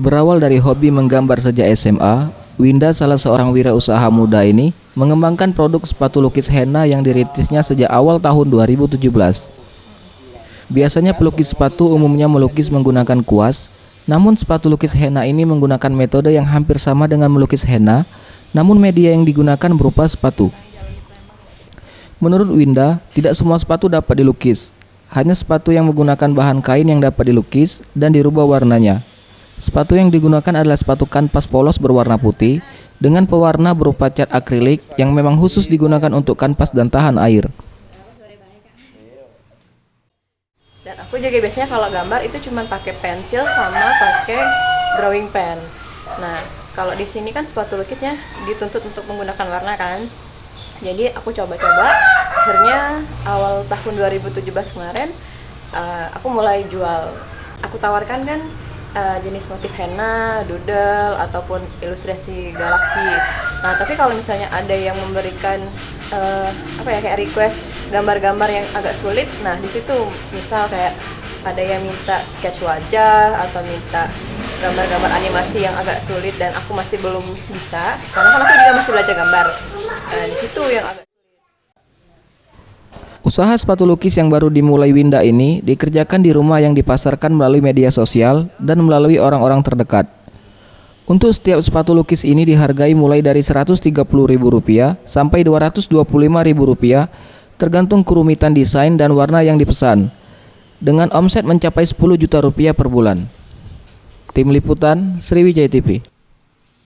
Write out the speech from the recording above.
Berawal dari hobi menggambar sejak SMA, Winda, salah seorang wirausaha muda ini, mengembangkan produk sepatu lukis henna yang dirintisnya sejak awal tahun 2017. Biasanya pelukis sepatu umumnya melukis menggunakan kuas, namun sepatu lukis henna ini menggunakan metode yang hampir sama dengan melukis henna, namun media yang digunakan berupa sepatu. Menurut Winda, tidak semua sepatu dapat dilukis, hanya sepatu yang menggunakan bahan kain yang dapat dilukis dan dirubah warnanya. Sepatu yang digunakan adalah sepatu kanvas polos berwarna putih dengan pewarna berupa cat akrilik yang memang khusus digunakan untuk kanvas dan tahan air. Dan aku juga biasanya kalau gambar itu cuma pakai pensil sama pakai drawing pen. Nah, kalau di sini kan sepatu lukisnya dituntut untuk menggunakan warna kan. Jadi aku coba-coba, akhirnya awal tahun 2017 kemarin aku mulai jual. Aku tawarkan kan jenis motif henna, doodle, ataupun ilustrasi galaksi. Nah, tapi kalau misalnya ada yang memberikan kayak request gambar-gambar yang agak sulit, nah di situ misal kayak ada yang minta sketch wajah atau minta gambar-gambar animasi yang agak sulit dan aku masih belum bisa, karena kan aku juga masih belajar gambar. Di situ yang agak Usaha sepatu lukis yang baru dimulai Winda ini dikerjakan di rumah yang dipasarkan melalui media sosial dan melalui orang-orang terdekat. Untuk setiap sepatu lukis ini dihargai mulai dari Rp130.000 sampai Rp225.000 tergantung kerumitan desain dan warna yang dipesan, dengan omset mencapai Rp10 juta per bulan. Tim Liputan, Sriwijaya TV.